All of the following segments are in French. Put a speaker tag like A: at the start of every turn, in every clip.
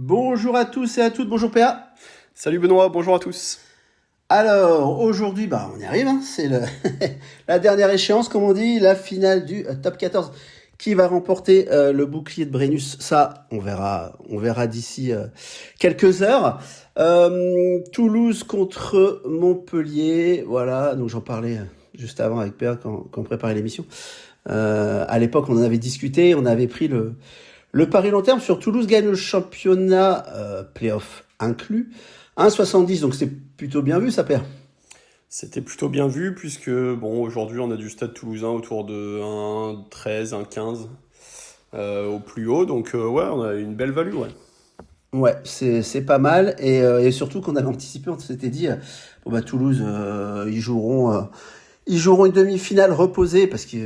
A: Bonjour à tous et à toutes, bonjour PA.
B: Salut Benoît, bonjour à tous.
A: Alors aujourd'hui, on y arrive, hein, c'est la dernière échéance, comme on dit, la finale du top 14 qui va remporter le bouclier de Brennus. Ça, on verra d'ici quelques heures. Toulouse contre Montpellier, voilà, donc j'en parlais juste avant avec PA quand on préparait l'émission. À l'époque, on en avait discuté, on avait pris le pari long terme sur Toulouse gagne le championnat, playoff inclus. 1,70, donc c'est plutôt bien vu, ça perd.
B: C'était plutôt bien vu puisque aujourd'hui on a du stade toulousain autour de 1,13, 1,15 au plus haut. Donc ouais, on a une belle value, ouais.
A: Ouais, c'est pas mal. Et surtout qu'on avait anticipé, on s'était dit, Toulouse, ils joueront une demi-finale reposée parce que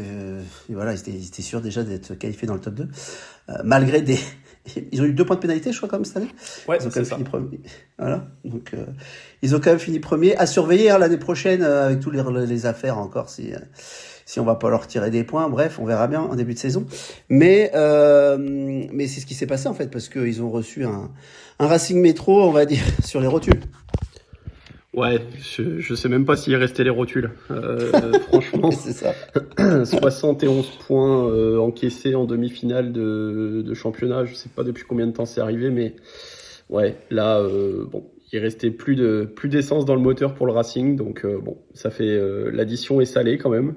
A: voilà, ils étaient sûrs déjà d'être qualifiés dans le top 2. Malgré des. Ils ont eu 2 points de pénalité, je crois, quand même, cette année.
B: Ouais,
A: Ils ont quand
B: c'est
A: même
B: ça.
A: fini premier. Voilà. Donc, ils ont quand même fini premier. À surveiller l'année prochaine avec tous les affaires encore, si on va pas leur tirer des points. Bref, on verra bien en début de saison. Mais c'est ce qui s'est passé, en fait, parce qu'ils ont reçu un Racing Métro, on va dire, sur les rotules.
B: Ouais, je sais même pas s'il est resté les rotules. Franchement,
A: C'est ça.
B: 71 points encaissés en demi-finale de championnat. Je sais pas depuis combien de temps c'est arrivé, mais ouais, là, il restait plus d'essence dans le moteur pour le Racing, donc ça fait l'addition est salée quand même.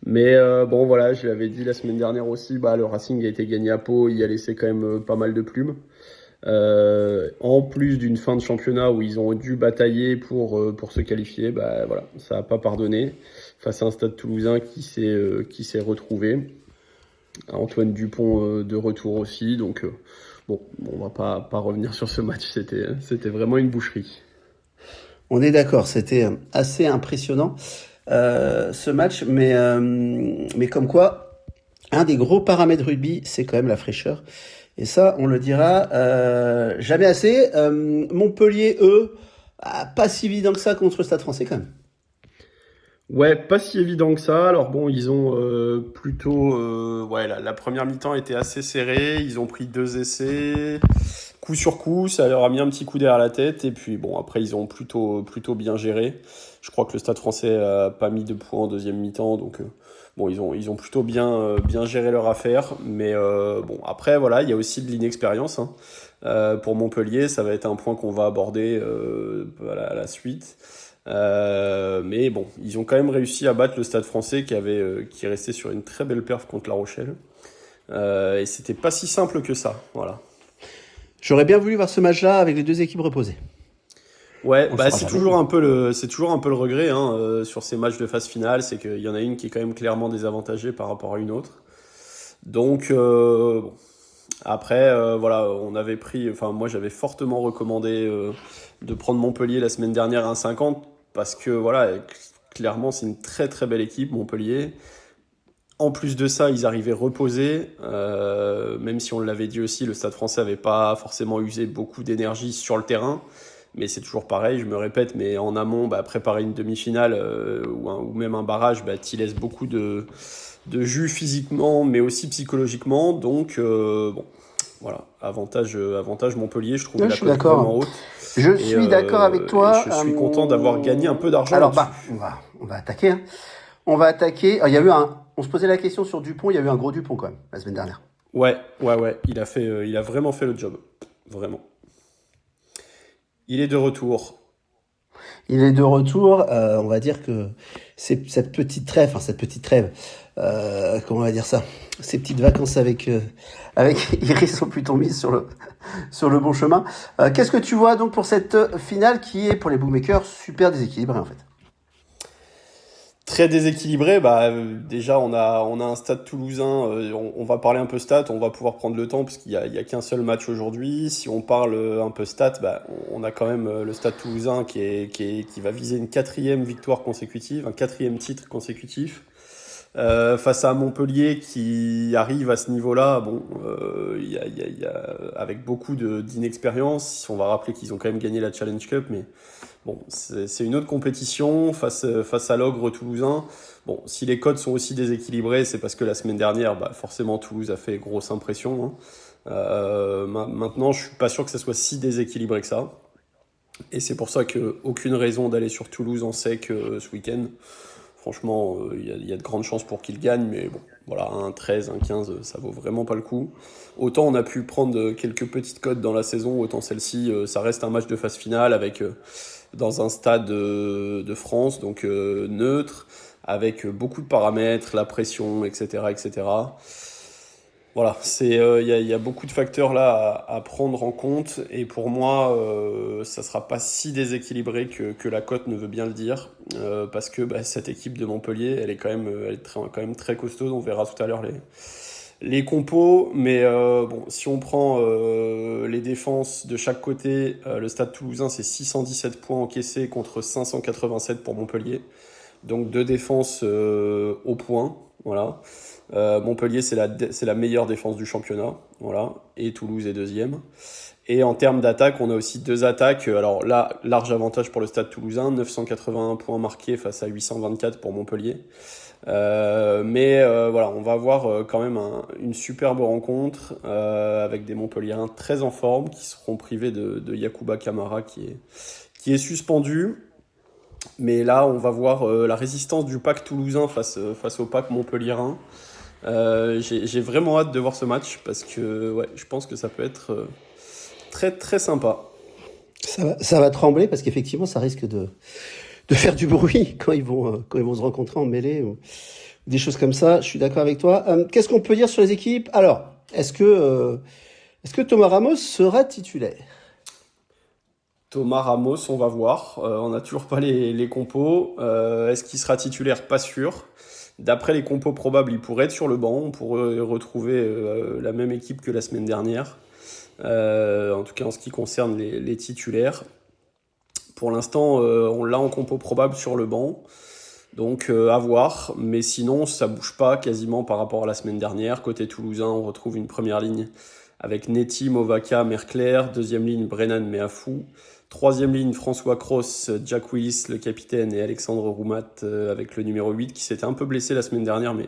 B: Mais voilà, je l'avais dit la semaine dernière aussi, le Racing a été gagné à Pau, il a laissé quand même pas mal de plumes. En plus d'une fin de championnat où ils ont dû batailler pour se qualifier, voilà, ça n'a pas pardonné face à un stade toulousain qui s'est retrouvé. Antoine Dupont de retour aussi, donc on va pas revenir sur ce match, c'était vraiment une boucherie.
A: On est d'accord, c'était assez impressionnant ce match, mais comme quoi, un des gros paramètres rugby, c'est quand même la fraîcheur. Et ça, on le dira jamais assez. Montpellier, eux, pas si évident que ça contre le Stade Français quand même.
B: Ouais, pas si évident que ça. Alors ils ont plutôt... ouais, la première mi-temps était assez serrée. Ils ont pris 2 essais, coup sur coup. Ça leur a mis un petit coup derrière la tête. Et puis après, ils ont plutôt bien géré. Je crois que le Stade Français a pas mis de points en deuxième mi-temps. Donc ils ont plutôt bien géré leur affaire. Mais après, voilà, il y a aussi de l'inexpérience, hein. Pour Montpellier, ça va être un point qu'on va aborder à la suite. Mais ils ont quand même réussi à battre le Stade Français qui est resté sur une très belle perf contre La Rochelle. Et c'était pas si simple que ça, voilà.
A: J'aurais bien voulu voir ce match-là avec les 2 équipes reposées.
B: Ouais,
A: On saura
B: c'est
A: jamais.
B: toujours un peu le regret, hein, sur ces matchs de phase finale, c'est qu'il y en a une qui est quand même clairement désavantagée par rapport à une autre. Donc après, voilà, moi j'avais fortement recommandé de prendre Montpellier la semaine dernière à 1,50 parce que voilà, clairement c'est une très très belle équipe Montpellier. En plus de ça, ils arrivaient reposés, même si on l'avait dit aussi, le Stade Français n'avait pas forcément usé beaucoup d'énergie sur le terrain. Mais c'est toujours pareil, je me répète, mais en amont, préparer une demi-finale ou même un barrage, t'y laisses beaucoup de jus physiquement, mais aussi psychologiquement. Donc, voilà, avantage Montpellier, je trouve
A: Ouais, je
B: la
A: suis
B: cote vraiment
A: d'accord.
B: haute.
A: Je
B: Et,
A: suis d'accord avec
B: et
A: toi.
B: je suis content d'avoir gagné un peu d'argent
A: Alors,
B: là-dessus.
A: on va attaquer, hein. On va attaquer. Il y a eu on se posait la question sur Dupont. Il y a eu un gros Dupont quand même la semaine dernière.
B: Ouais, il a vraiment fait le job. Vraiment. Il est de retour.
A: Il est de retour. On va dire que c'est cette petite trêve, comment on va dire ça, ces petites vacances avec Iris sont plutôt mises sur le bon chemin. Qu'est-ce que tu vois donc pour cette finale qui est pour les bookmakers super déséquilibrée en fait?
B: Très déséquilibré, déjà on a un stade toulousain, on va parler un peu stats, on va pouvoir prendre le temps parce qu'il y a qu'un seul match aujourd'hui. Si on parle un peu stats, on a quand même le stade toulousain qui va viser une 4e victoire consécutive, un 4e titre consécutif. Face à Montpellier qui arrive à ce niveau-là, il y a avec beaucoup d'inexpérience. On va rappeler qu'ils ont quand même gagné la Challenge Cup, mais c'est une autre compétition face à l'ogre toulousain. Si les codes sont aussi déséquilibrés, c'est parce que la semaine dernière, forcément Toulouse a fait grosse impression, hein. Maintenant, je suis pas sûr que ça soit si déséquilibré que ça. Et c'est pour ça qu'aucune raison d'aller sur Toulouse en sec ce week-end. Franchement, il y a de grandes chances pour qu'il gagne, mais bon, voilà, un 13, un 15, ça vaut vraiment pas le coup. Autant on a pu prendre quelques petites cotes dans la saison, autant celle-ci, ça reste un match de phase finale avec dans un stade de France, donc neutre, avec beaucoup de paramètres, la pression, etc., etc. Voilà, il y a beaucoup de facteurs là à prendre en compte et pour moi, ça sera pas si déséquilibré que la cote ne veut bien le dire parce que cette équipe de Montpellier, elle est quand même, quand même très costaude. On verra tout à l'heure les compos, mais bon, si on prend les défenses de chaque côté, le Stade Toulousain c'est 617 points encaissés contre 587 pour Montpellier, donc deux défenses au point, voilà. Montpellier, c'est la meilleure défense du championnat, voilà, et Toulouse est deuxième. Et en termes d'attaque, on a aussi deux attaques. Alors là, large avantage pour le Stade Toulousain, 981 points marqués face à 824 pour Montpellier. Mais voilà, on va avoir quand même une superbe rencontre avec des Montpelliérains très en forme qui seront privés de Yacouba Camara qui est suspendu. Mais là, on va voir la résistance du pack toulousain face au pack montpelliérain. J'ai vraiment hâte de voir ce match parce que ouais, je pense que ça peut être très très sympa.
A: Ça va trembler parce qu'effectivement, ça risque de faire du bruit quand ils vont se rencontrer en mêlée ou des choses comme ça. Je suis d'accord avec toi. Qu'est-ce qu'on peut dire sur les équipes? Alors, est-ce que Thomas Ramos sera titulaire?
B: Thomas Ramos, on va voir. On n'a toujours pas les compos. Est-ce qu'il sera titulaire? Pas sûr. D'après les compos probables, il pourrait être sur le banc. On pourrait retrouver la même équipe que la semaine dernière. En tout cas, en ce qui concerne les titulaires. Pour l'instant, on l'a en compo probable sur le banc. Donc à voir. Mais sinon, ça bouge pas quasiment par rapport à la semaine dernière. Côté toulousain, on retrouve une première ligne avec Neti, Movaka, Merclair. Deuxième ligne, Brennan, Meafou. Troisième ligne, François Cross, Jack Willis, le capitaine, et Alexandre Roumat avec le numéro 8 qui s'était un peu blessé la semaine dernière, mais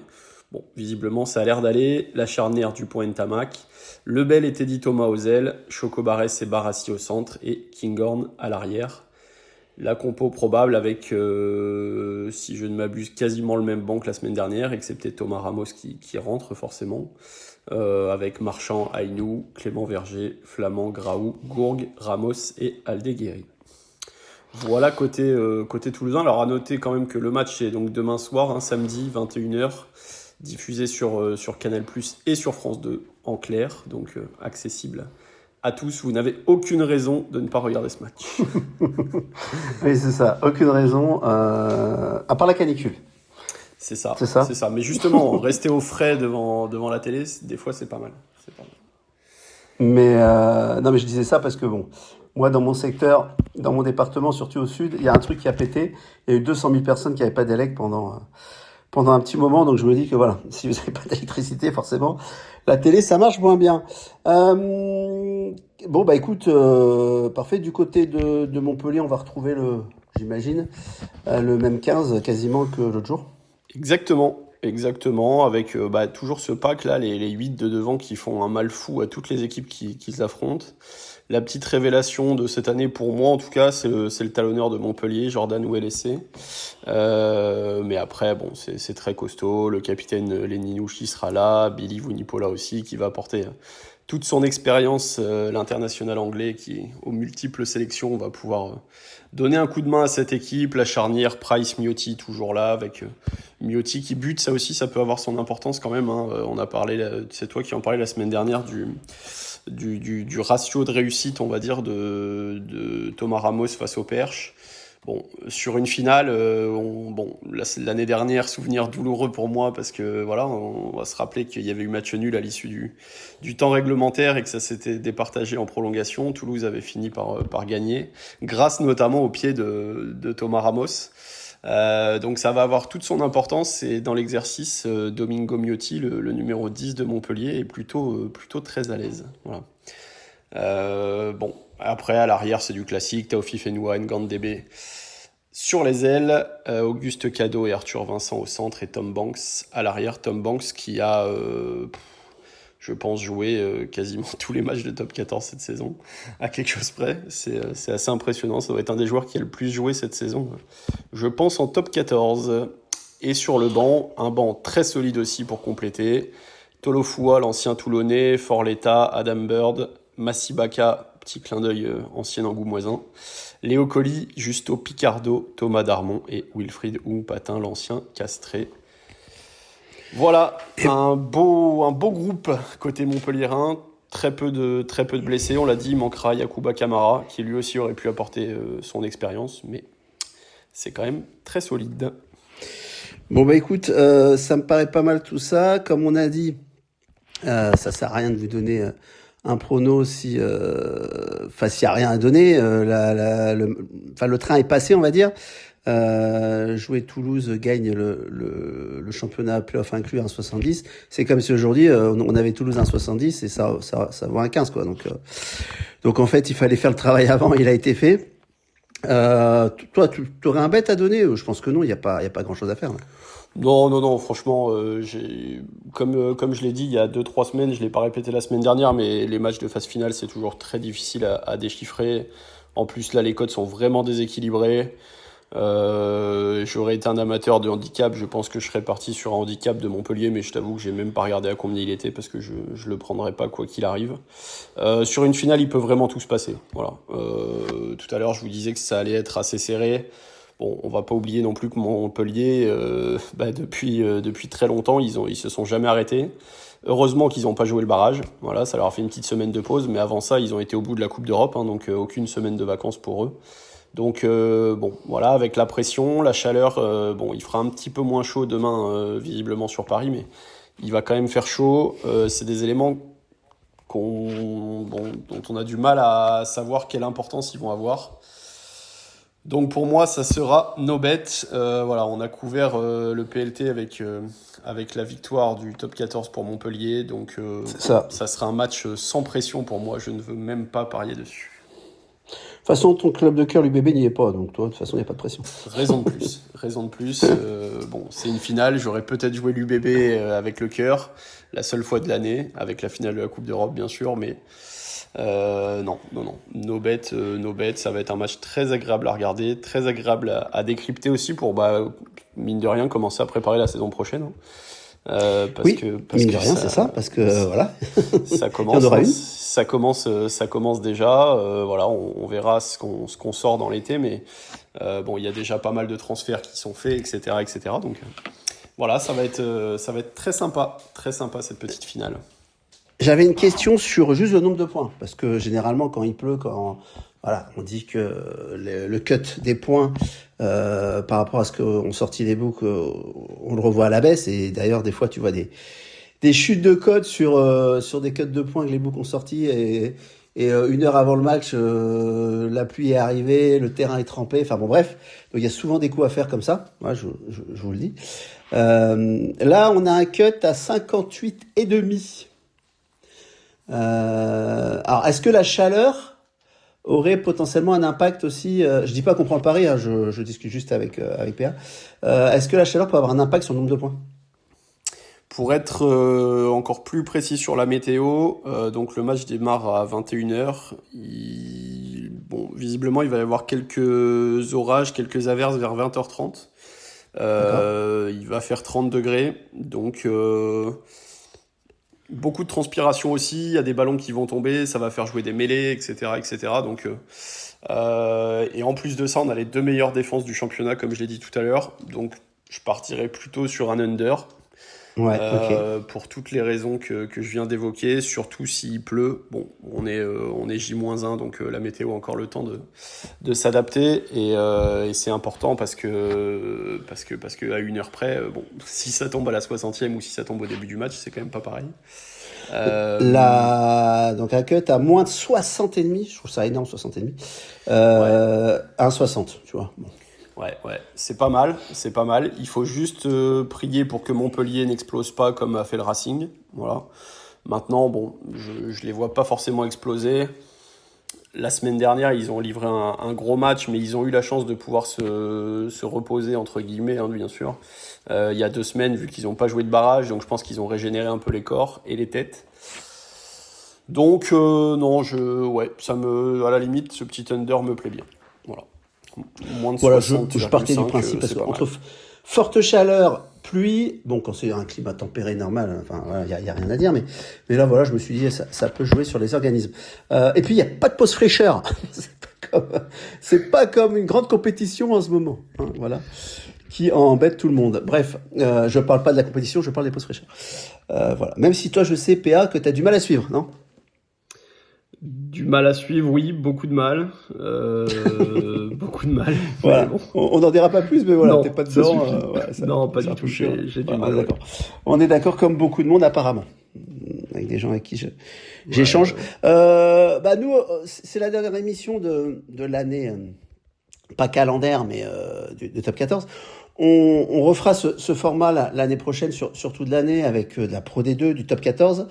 B: bon, visiblement ça a l'air d'aller. La charnière Dupont Ntamak, Lebel et Teddy Thomas aux ailes, Choco Barès et Barassi au centre et Kinghorn à l'arrière. La compo probable avec, si je ne m'abuse, quasiment le même banc que la semaine dernière, excepté Thomas Ramos qui rentre forcément. Avec Marchand, Aïnou, Clément Verger, Flamand, Graou, Gourgue, Ramos et Aldeguerri. Voilà côté toulousain. Alors à noter quand même que le match est donc demain soir, samedi 21h, diffusé sur Canal+ et sur France 2 en clair, donc accessible à tous. Vous n'avez aucune raison de ne pas regarder ce match.
A: Oui, c'est ça. Aucune raison, à part la canicule.
B: C'est ça.
A: C'est ça.
B: C'est ça. Mais justement, rester au frais devant la télé, des fois, c'est pas mal.
A: Mais non, mais je disais ça parce que bon, moi dans mon secteur, dans mon département, surtout au sud, il y a un truc qui a pété. Il y a eu 200 000 personnes qui n'avaient pas d'élec pendant un petit moment. Donc je me dis que voilà, si vous n'avez pas d'électricité, forcément, la télé ça marche moins bien. Bon bah écoute, parfait. Du côté de Montpellier, on va retrouver j'imagine, le même 15 quasiment que l'autre jour.
B: Exactement, avec toujours ce pack là, les 8 de devant qui font un mal fou à toutes les équipes qui affrontent. La petite révélation de cette année pour moi en tout cas, c'est le talonneur de Montpellier, Jordan Ouellessé. Mais après bon, c'est très costaud, le capitaine Leninouchi sera là, Billy Vunipola aussi qui va apporter toute son expérience, l'international anglais qui aux multiples sélections va pouvoir donner un coup de main à cette équipe. La charnière Price Miotti toujours là avec Miotti qui bute, ça aussi ça peut avoir son importance quand même, hein. On a parlé, c'est toi qui en parlais la semaine dernière du ratio de réussite on va dire de Thomas Ramos face au Perche. Bon, sur une finale, l'année dernière, souvenir douloureux pour moi parce que voilà, on va se rappeler qu'il y avait eu match nul à l'issue du temps réglementaire et que ça s'était départagé en prolongation. Toulouse avait fini par gagner, grâce notamment au pied de Thomas Ramos. Donc ça va avoir toute son importance et dans l'exercice, Domingo Miotti, le numéro 10 de Montpellier, est plutôt très à l'aise. Voilà. Bon, après à l'arrière c'est du classique, Taofi Fenouane, Ngandebe sur les ailes, Auguste Cadeau et Arthur Vincent au centre et Tom Banks à l'arrière. Tom Banks qui a, je pense, jouer quasiment tous les matchs de top 14 cette saison, à quelque chose près. C'est assez impressionnant. Ça doit être un des joueurs qui a le plus joué cette saison, je pense, en top 14. Et sur le banc, un banc très solide aussi pour compléter. Tolofua, l'ancien Toulonnais, Forletta, Adam Bird, Massibaka, petit clin d'œil ancien angoumoisin, Léo Colli, Justo Picardo, Thomas Darmon et Wilfried Oumpatin, l'ancien Castré. Voilà, un beau groupe côté montpelliérain, très peu de blessés, on l'a dit, il manquera Yacouba Camara, qui lui aussi aurait pu apporter son expérience, mais c'est quand même très solide.
A: Bon bah écoute, ça me paraît pas mal tout ça. Comme on a dit, ça sert à rien de vous donner un prono s'il y a rien à donner. Le train est passé, on va dire. Jouer Toulouse gagne le championnat playoff inclus 1,70. C'est comme si aujourd'hui on avait Toulouse 1,70 et ça vaut 1,15 quoi. Donc en fait il fallait faire le travail avant, il a été fait. Toi, tu aurais un bet à donner? Je pense que non, il y a pas grand chose à faire. Là.
B: Non, franchement, comme je l'ai dit il y a 2-3 semaines, je l'ai pas répété la semaine dernière, mais les matchs de phase finale, c'est toujours très difficile à déchiffrer. En plus, là, les cotes sont vraiment déséquilibrées. J'aurais été un amateur de handicap, je pense que je serais parti sur un handicap de Montpellier, mais je t'avoue que j'ai même pas regardé à combien il était parce que je le prendrais pas quoi qu'il arrive. Sur une finale, il peut vraiment tout se passer. Voilà. Tout à l'heure, je vous disais que ça allait être assez serré. Bon, on va pas oublier non plus que Montpellier, depuis très longtemps, ils se sont jamais arrêtés. Heureusement qu'ils n'ont pas joué le barrage. Voilà, ça leur a fait une petite semaine de pause, mais avant ça, ils ont été au bout de la Coupe d'Europe, donc aucune semaine de vacances pour eux. Donc voilà, avec la pression, la chaleur, il fera un petit peu moins chaud demain visiblement sur Paris, mais il va quand même faire chaud. C'est des éléments dont on a du mal à savoir quelle importance ils vont avoir. Donc pour moi, ça sera no bet. Voilà, on a couvert le PLT avec la victoire du top 14 pour Montpellier, donc ça sera un match sans pression pour moi. Je ne veux même pas parier dessus.
A: De toute façon, ton club de cœur, l'UBB, n'y est pas, donc toi, de toute façon, il n'y a pas de pression.
B: Raison de plus. C'est une finale, j'aurais peut-être joué l'UBB avec le cœur, la seule fois de l'année, avec la finale de la Coupe d'Europe, bien sûr, mais non. No bet, ça va être un match très agréable à regarder, très agréable à décrypter aussi pour, mine de rien, commencer à préparer la saison prochaine.
A: Mine de rien, c'est ça, parce que voilà.
B: Ça commence. Il y en aura une. Ça commence déjà. Voilà, on verra ce qu'on sort dans l'été, mais il y a déjà pas mal de transferts qui sont faits, etc. Donc voilà, ça va être très sympa cette petite finale.
A: J'avais une question sur juste le nombre de points, parce que généralement quand il pleut, on dit que le cut des points par rapport à ce qu'on sortit des books, on le revoit à la baisse, et d'ailleurs des fois tu vois des chutes de cotes sur des cuts de points que les books ont sortis, et une heure avant le match, la pluie est arrivée, le terrain est trempé, enfin bon bref, donc il y a souvent des coups à faire comme ça, moi je vous le dis. Là on a un cut à 58,5. Alors, est-ce que la chaleur aurait potentiellement un impact aussi? Je dis pas qu'on prend le pari, hein, je discute juste avec PA. Est-ce que la chaleur peut avoir un impact sur le nombre de points?
B: Pour être encore plus précis sur la météo, donc le match démarre à 21h. Visiblement, il va y avoir quelques orages, quelques averses vers 20h30. Il va faire 30 degrés, donc beaucoup de transpiration aussi, il y a des ballons qui vont tomber, ça va faire jouer des mêlées, etc. Donc, et en plus de ça, on a les 2 meilleures défenses du championnat, comme je l'ai dit tout à l'heure. Donc, je partirais plutôt sur un under.
A: Ouais, ok.
B: Pour toutes les raisons que je viens d'évoquer, surtout s'il pleut. Bon, on est J-1, donc la météo a encore le temps de s'adapter, et c'est important parce que à une heure près, si ça tombe à la 60e ou si ça tombe au début du match, c'est quand même pas pareil.
A: Donc un cut à moins de 60,5, je trouve ça énorme, 60,5. 1,60, tu vois. Bon.
B: Ouais, c'est pas mal. Il faut juste prier pour que Montpellier n'explose pas comme a fait le Racing. Voilà. Maintenant, je les vois pas forcément exploser. la semaine dernière, ils ont livré un gros match, mais ils ont eu la chance de pouvoir se reposer, entre guillemets, hein, bien sûr. Il y a 2 semaines, vu qu'ils n'ont pas joué de barrage, donc je pense qu'ils ont régénéré un peu les corps et les têtes. Donc, non, à la limite, ce petit under me plaît bien. Voilà. Moins de
A: Voilà,
B: 60,
A: je partais du principe, parce qu'entre forte chaleur, pluie, bon, quand c'est un climat tempéré normal, enfin, il y a rien à dire, mais là, voilà, je me suis dit, ça peut jouer sur les organismes. Et puis, il n'y a pas de pause fraîcheur. C'est pas comme une grande compétition en ce moment, hein, voilà, qui embête tout le monde. Bref, je parle pas de la compétition, je parle des pauses fraîcheurs. Voilà. Même si toi, je sais, PA, que tu as du mal à suivre, non?
B: Du mal à suivre, oui, beaucoup de mal. Beaucoup de mal.
A: Voilà.
B: Bon.
A: On n'en dira pas plus, mais voilà, t'es pas dedans.
B: Non, pas du tout. J'ai du mal.
A: D'accord. On est d'accord, comme beaucoup de monde apparemment, avec des gens avec qui j'échange. Nous, c'est la dernière émission de l'année, pas calendaire, mais de Top 14. On refera ce format l'année prochaine sur toute l'année avec de la Pro D2, du Top 14.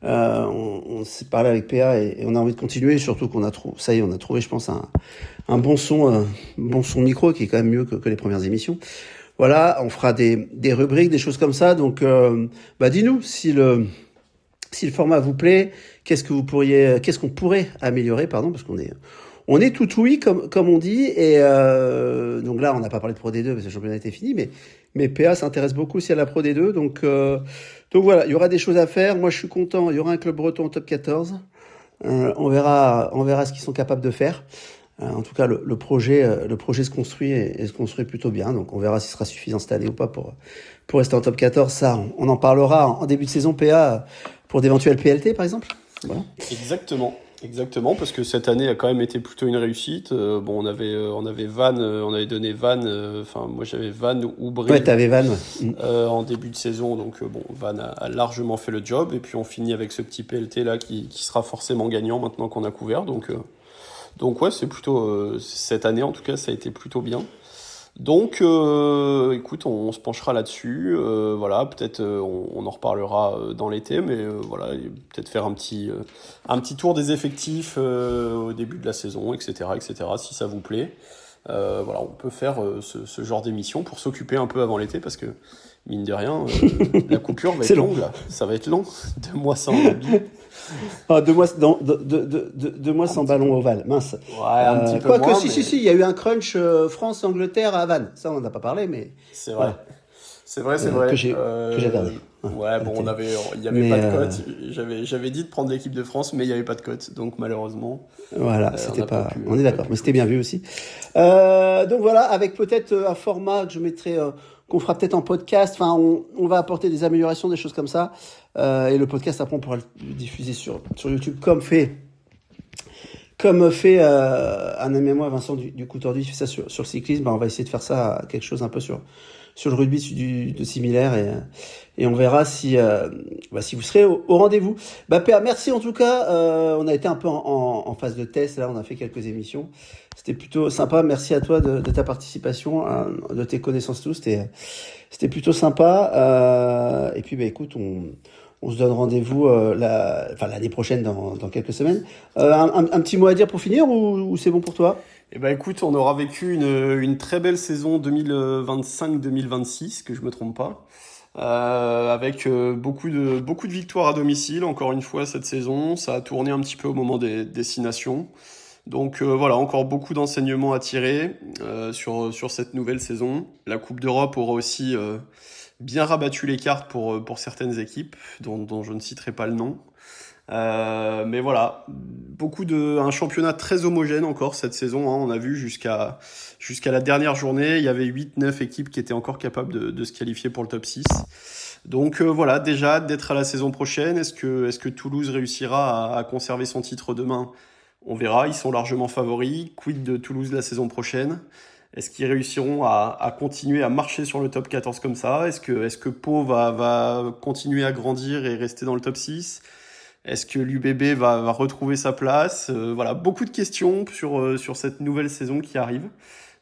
A: On s'est parlé avec PA et on a envie de continuer, surtout qu'on a trouvé, je pense, un bon son micro qui est quand même mieux que les premières émissions. Voilà, on fera des rubriques, des choses comme ça. Donc, dis-nous si le format vous plaît, qu'est-ce qu'on pourrait améliorer, parce qu'on est tout oui, comme on dit, et donc là, on n'a pas parlé de Pro D2 parce que le championnat était fini, mais PA s'intéresse beaucoup aussi à la Pro D2, donc voilà, il y aura des choses à faire. Moi, je suis content. Il y aura un club breton en top 14. On verra ce qu'ils sont capables de faire. En tout cas, le projet se construit et se construit plutôt bien. Donc, on verra s'il sera suffisant cette année ou pas pour rester en top 14. Ça, on en parlera en début de saison, PA, pour d'éventuels PLT, par exemple. Voilà.
B: Exactement, parce que cette année a quand même été plutôt une réussite. On avait Van, on avait donné Van, moi j'avais Van ou Brie.
A: Ouais, t'avais Van.
B: En début de saison, donc Van a largement fait le job, et puis on finit avec ce petit PLT là qui sera forcément gagnant maintenant qu'on a couvert. Donc ouais, c'est plutôt cette année en tout cas, ça a été plutôt bien. Donc, écoute, on se penchera là-dessus. Voilà, peut-être on en reparlera dans l'été, mais voilà, peut-être faire un petit tour des effectifs au début de la saison, etc., si ça vous plaît. Voilà, on peut faire ce genre d'émission pour s'occuper un peu avant l'été, parce que mine de rien, la coupure va être longue là. Ça va être long, 2 mois sans rugby.
A: 2 mois, 2 mois sans ballon ovale, mince.
B: Ouais, un petit peu moins.
A: Quoique, si, il y a eu un crunch France-Angleterre à Vannes. Ça, on n'en a pas parlé, mais.
B: C'est vrai. Voilà. C'est vrai.
A: Que j'ai regardé.
B: Ouais, bon, il y avait pas de cote. J'avais dit de prendre l'équipe de France, mais il y avait pas de cote, donc malheureusement.
A: Voilà, c'était pas. On est d'accord, mais c'était bien vu aussi. Donc voilà, avec peut-être un format que je mettrai, qu'on fera peut-être en podcast. Enfin, on va apporter des améliorations, des choses comme ça. Et le podcast, après, on pourra le diffuser sur YouTube, comme fait un ami à moi, Vincent du Coup Tordu, il fait ça sur le cyclisme. On va essayer de faire ça, quelque chose un peu sur le rugby de similaire, et on verra si vous serez au rendez-vous. PA, merci en tout cas. On a été un peu en phase de test, là on a fait quelques émissions. C'était plutôt sympa. Merci à toi de ta participation, de tes connaissances tous. C'était plutôt sympa. Et puis écoute, on se donne rendez-vous l'année prochaine dans quelques semaines. Un petit mot à dire pour finir, ou c'est bon pour toi?
B: Eh ben écoute, on aura vécu une très belle saison 2025-2026, que je me trompe pas, avec beaucoup de victoires à domicile. Encore une fois cette saison, ça a tourné un petit peu au moment des destinations. Donc voilà, encore beaucoup d'enseignements à tirer sur cette nouvelle saison. La Coupe d'Europe aura aussi bien rabattu les cartes pour certaines équipes dont je ne citerai pas le nom. Mais voilà, un championnat très homogène encore cette saison, hein. On a vu jusqu'à la dernière journée, il y avait 8-9 équipes qui étaient encore capables de se qualifier pour le top 6. Donc voilà, déjà hâte d'être à la saison prochaine. Est-ce que Toulouse réussira à conserver son titre demain? On verra, ils sont largement favoris. Quid de Toulouse la saison prochaine? Est-ce qu'ils réussiront à continuer à marcher sur le top 14 comme ça? Est-ce que Pau va continuer à grandir et rester dans le top 6? Est-ce que l'UBB va retrouver sa place? Voilà, beaucoup de questions sur cette nouvelle saison qui arrive.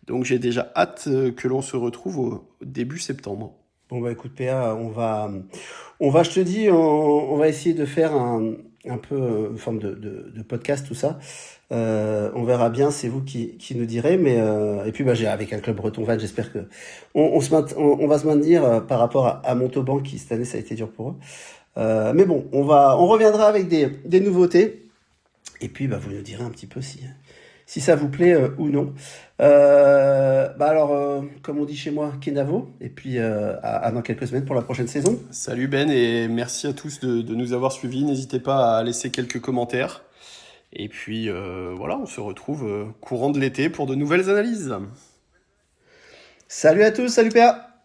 B: Donc j'ai déjà hâte que l'on se retrouve au début septembre.
A: Bon écoute PA, on va, je te dis, on va essayer de faire un peu une forme de podcast, tout ça. On verra bien, c'est vous qui nous direz. Mais et puis avec un club breton van, j'espère que on va se maintenir par rapport à Montauban qui cette année ça a été dur pour eux. Mais bon, on reviendra avec des nouveautés. Et puis vous nous direz un petit peu si ça vous plaît ou non. Comme on dit chez moi, Kenavo. Et puis à dans quelques semaines pour la prochaine saison.
B: Salut Ben et merci à tous de nous avoir suivis. N'hésitez pas à laisser quelques commentaires. Et puis voilà, on se retrouve courant de l'été pour de nouvelles analyses.
A: Salut à tous, salut PA.